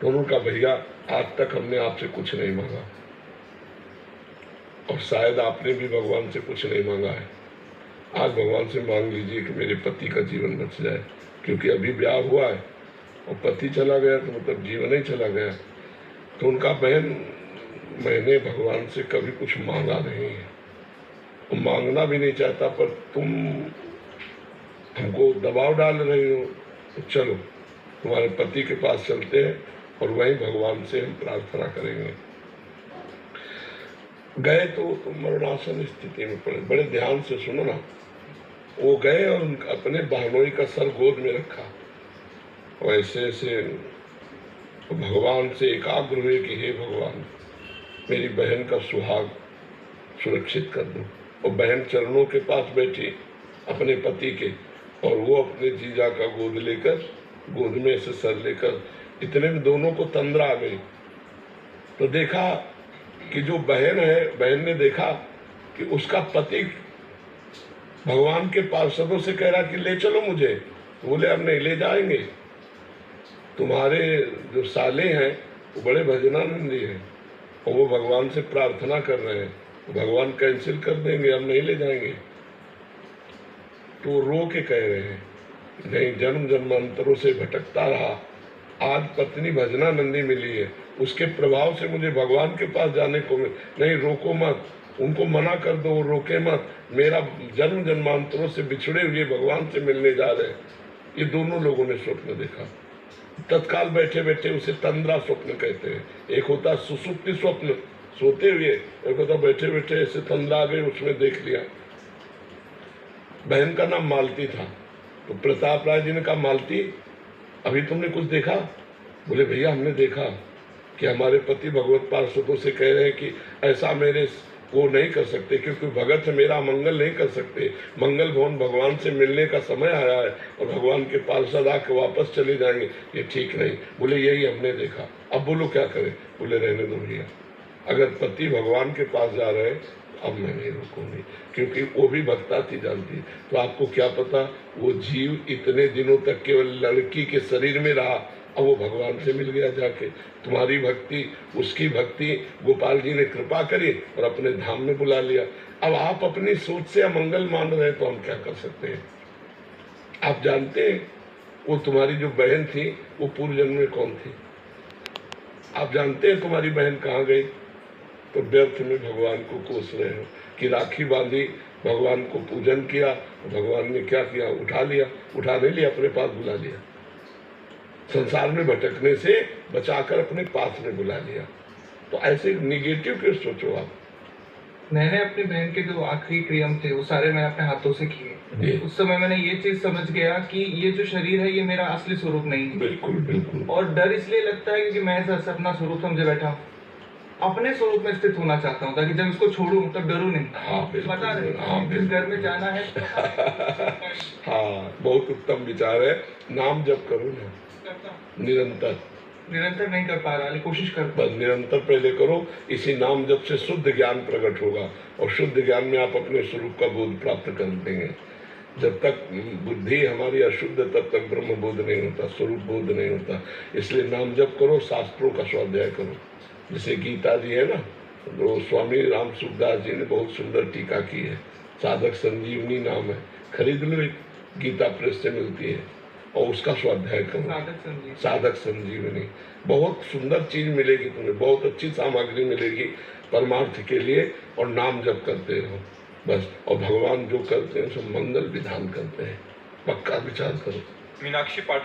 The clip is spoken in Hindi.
तो उन्होंने कहा भैया आज तक हमने आपसे कुछ नहीं मांगा और शायद आपने भी भगवान से कुछ नहीं मांगा है। आज भगवान से मांग लीजिए कि मेरे पति का जीवन बच जाए, क्योंकि अभी ब्याह हुआ है और पति चला गया तो मतलब जीवन ही चला गया। तो उनका बहन मैंने भगवान से कभी कुछ मांगा नहीं है और मांगना भी नहीं चाहता, पर तुम हमको दबाव डाल रही हो, तो चलो तुम्हारे पति के पास चलते हैं और वहीं भगवान से हम प्रार्थना करेंगे। गए तो मरणासन स्थिति में पड़े, बड़े ध्यान से सुनो ना। वो गए और अपने बहनोई का सर गोद में रखा और ऐसे ऐसे भगवान से एकाग्र हुए कि हे भगवान मेरी बहन का सुहाग सुरक्षित कर दो। और बहन चरणों के पास बैठी अपने पति के, और वो अपने जीजा का गोद लेकर, गोद में से सर लेकर, इतने में दोनों को तंद्रा आ गई। तो देखा कि जो बहन है, बहन ने देखा कि उसका पति भगवान के पार्षदों से कह रहा कि ले चलो मुझे। तो बोले अब नहीं ले जाएंगे, तुम्हारे जो साले हैं वो बड़े भजनानंदी हैं और वो भगवान से प्रार्थना कर रहे हैं, भगवान कैंसिल कर देंगे, हम नहीं ले जाएंगे। तो रो के कह रहे हैं नहीं, जन्म जन्मांतरों से भटकता रहा, आज पत्नी भजनानंदी मिली है, उसके प्रभाव से मुझे भगवान के पास जाने को नहीं, रोको मत, उनको मना कर दो, वो रोके मत, मेरा जन्म जन्मांतरों से बिछड़े हुए भगवान से मिलने जा रहे हैं। ये दोनों लोगों ने स्वप्न देखा। तत्काल बैठे बैठे उसे तंद्रा स्वप्न कहते हैं। एक होता सुसुप्ति स्वप्न सोते हुए, एक होता बैठे बैठे ऐसे तंद्रा आ गई, उसमें देख लिया। बहन का नाम मालती था। तो प्रताप राय जी ने कहा मालती अभी तुमने कुछ देखा? बोले भैया हमने देखा कि हमारे पति भगवत पार्षदों से कह रहे हैं कि ऐसा मेरे वो नहीं कर सकते, क्योंकि भगत से मेरा मंगल नहीं कर सकते, मंगल भवन भगवान से मिलने का समय आया है और भगवान के पार्षद आके वापस चले जाएंगे, ये ठीक नहीं। बोले यही हमने देखा, अब बोलो क्या करें? बोले रहने दो भैया, अगर पति भगवान के पास जा रहे हैं अब मैं नहीं रोकूंगी, क्योंकि वो भी भक्ता थी जानती। तो आपको क्या पता वो जीव इतने दिनों तक केवल लड़की के शरीर में रहा, अब वो भगवान से मिल गया जाके। तुम्हारी भक्ति, उसकी भक्ति गोपाल जी ने कृपा करी और अपने धाम में बुला लिया। अब आप अपनी सोच से अमंगल मान रहे हैं तो हम क्या कर सकते हैं? आप जानते हैं वो तुम्हारी जो बहन थी वो पूर्व जन्म में कौन थी? आप जानते हैं तुम्हारी बहन कहाँ गई? तो व्यर्थ में भगवान को कोस रहे हो कि राखी बांधी, भगवान को पूजन किया, भगवान ने क्या किया? उठा लिया, उठा नहीं लिया, अपने पास बुला लिया। संसार में भटकने से बचाकर अपने पास में बुला लिया। तो ऐसे निगेटिव क्यों सोचो आप? मैंने अपनी बहन के जो आखिरी क्रियम थे वो सारे मैंने अपने हाथों से किए। उस समय मैंने ये चीज समझ गया कि ये जो शरीर है ये मेरा असली स्वरूप नहीं है। बिल्कुल बिल्कुल। और डर इसलिए लगता है क्योंकि मैं ऐसा अपना स्वरूप समझे बैठा हूँ, अपने स्वरूप में स्थित होना चाहता हूँ ताकि जब इसको छोड़ूं तब डरूं नहीं। हाँ पता नहीं जिस घर में जाना है। हाँ बहुत उत्तम विचार है। नाम जप करो ना निरंतर नहीं कर पा रहा, कोशिश कर बस निरंतर पहले करो। इसी नाम जप से शुद्ध ज्ञान प्रकट होगा और शुद्ध ज्ञान में आप अपने स्वरूप का बोध प्राप्त कर देंगे। जब तक बुद्धि हमारी अशुद्ध तब तक ब्रह्म बोध नहीं होता, स्वरूप बोध नहीं होता। इसलिए नाम जप करो, शास्त्रों का स्वाध्याय करो। जैसे गीता जी है ना, तो स्वामी राम सुखदास जी ने बहुत सुंदर टीका की है। साधक संजीवनी नाम है, खरीद लो, एक गीता प्रेस से मिलती है और उसका स्वाध्याय करो। साधक संजीवनी बहुत सुंदर चीज मिलेगी तुम्हें, बहुत अच्छी सामग्री मिलेगी परमार्थ के लिए। और नाम जप करते रहो बस। और भगवान जो करते हैं सब मंगल विधान करते हैं, पक्का विचार करो। मीनाक्षी पाठ